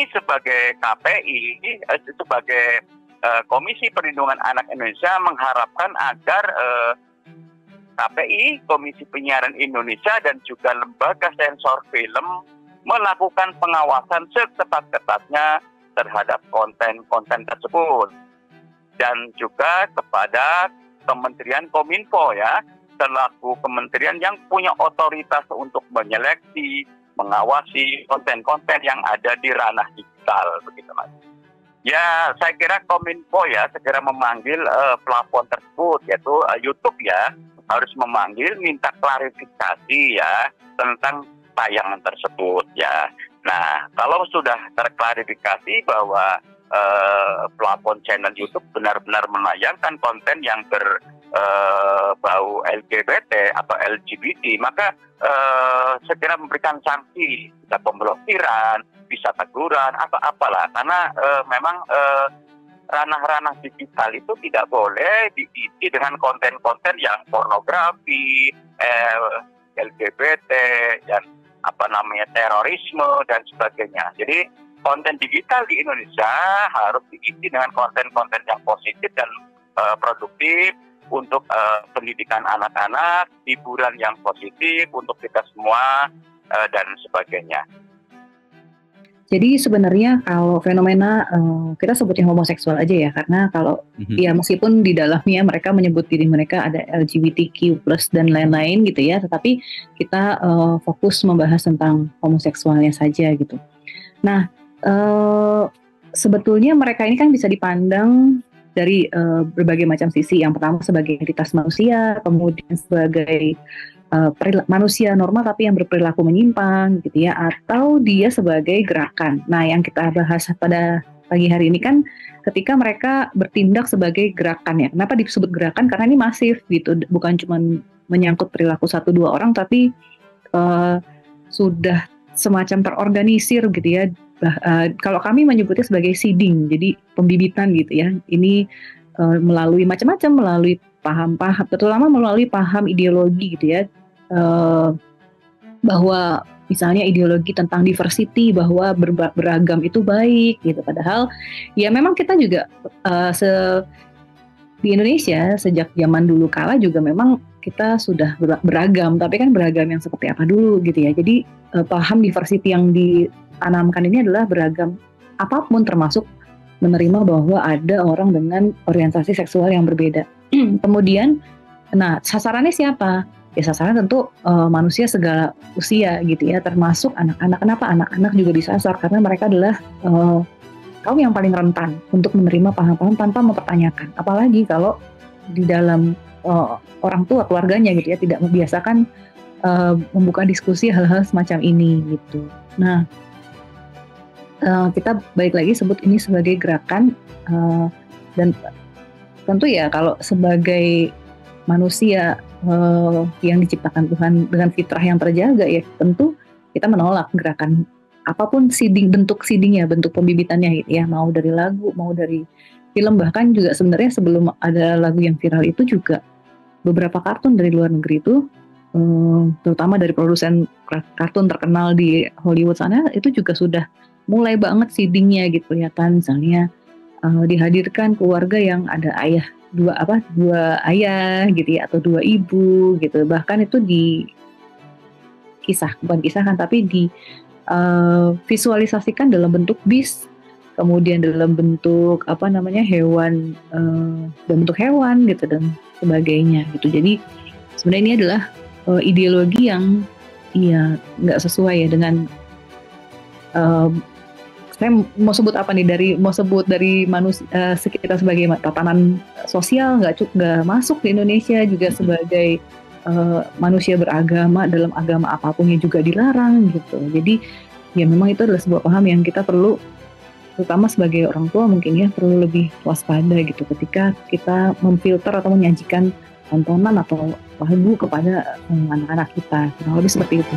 kami sebagai KPI, sebagai Komisi Perlindungan Anak Indonesia mengharapkan agar KPI, Komisi Penyiaran Indonesia, dan juga lembaga sensor film melakukan pengawasan seketat-ketatnya terhadap konten-konten tersebut. Dan juga kepada Kementerian Kominfo ya, selaku kementerian yang punya otoritas untuk menyeleksi, mengawasi konten-konten yang ada di ranah digital, begitu Mas. Ya, saya kira Kominfo ya segera memanggil plafon tersebut, yaitu YouTube ya, harus memanggil, minta klarifikasi ya tentang tayangan tersebut ya. Nah, kalau sudah terklarifikasi bahwa plafon channel YouTube benar-benar menayangkan konten yang berbau LGBT atau LGBT, maka segera memberikan sanksi, bisa pemblokiran, bisa teguran atau apalah, karena memang ranah-ranah digital itu tidak boleh diisi dengan konten-konten yang pornografi, LGBT, dan terorisme dan sebagainya. Jadi konten digital di Indonesia harus diisi dengan konten-konten yang positif dan produktif untuk pendidikan anak-anak, hiburan yang positif untuk kita semua dan sebagainya. Jadi sebenarnya kalau fenomena kita sebutnya homoseksual aja ya, karena kalau ya meskipun di dalamnya mereka menyebut diri mereka ada LGBTQ+ dan lain-lain gitu ya, tetapi kita fokus membahas tentang homoseksualnya saja gitu. Nah, sebetulnya mereka ini kan bisa dipandang dari berbagai macam sisi. Yang pertama sebagai entitas manusia, kemudian sebagai manusia normal tapi yang berperilaku menyimpang gitu ya, atau dia sebagai gerakan. Nah, yang kita bahas pada pagi hari ini kan ketika mereka bertindak sebagai gerakan ya. Kenapa disebut gerakan? Karena ini masif gitu, bukan cuma menyangkut perilaku 1-2 orang, tapi sudah semacam terorganisir gitu ya. Kalau kami menyebutnya sebagai seeding, jadi pembibitan gitu ya. Ini melalui macam-macam, melalui paham-paham, terutama melalui paham ideologi gitu ya, bahwa misalnya ideologi tentang diversity, bahwa beragam itu baik gitu. Padahal ya memang kita juga di Indonesia sejak zaman dulu kala juga memang kita sudah beragam, tapi kan beragam yang seperti apa dulu gitu ya. Jadi paham diversity yang ditanamkan ini adalah beragam apapun, termasuk menerima bahwa ada orang dengan orientasi seksual yang berbeda. Kemudian, nah sasarannya siapa? Ya sasaran tentu manusia segala usia gitu ya, termasuk anak-anak. Kenapa anak-anak juga disasar? Karena mereka adalah kaum yang paling rentan untuk menerima paham-paham tanpa mempertanyakan. Apalagi kalau di dalam orang tua, keluarganya gitu ya, tidak membiasakan membuka diskusi hal-hal semacam ini gitu. Nah, kita balik lagi sebut ini sebagai gerakan, dan tentu ya kalau sebagai manusia yang diciptakan Tuhan dengan fitrah yang terjaga ya, tentu kita menolak gerakan apapun bentuk seedingnya, bentuk pembibitannya gitu ya, mau dari lagu, mau dari film. Bahkan juga sebenarnya sebelum ada lagu yang viral itu juga beberapa kartun dari luar negeri itu, terutama dari produsen kartun terkenal di Hollywood sana, itu juga sudah mulai banget seedingnya gitu, kelihatan misalnya dihadirkan keluarga yang ada dua ayah gitu ya, atau 2 ibu gitu. Bahkan itu bukan kisahkan, tapi visualisasikan dalam bentuk bis, kemudian dalam bentuk hewan, dalam bentuk hewan gitu dan sebagainya gitu. Jadi sebenarnya ini adalah ideologi yang ya nggak sesuai ya dengan saya mau sebut apa nih, mau sebut dari manusia sekitar sebagai tatanan sosial nggak masuk di Indonesia, juga sebagai manusia beragama dalam agama apapun yang juga dilarang gitu. Jadi ya memang itu adalah sebuah paham yang kita perlu, terutama sebagai orang tua mungkin ya, perlu lebih waspada gitu ketika kita memfilter atau menyajikan tontonan atau lagu kepada anak-anak kita. Kurang lebih seperti itu.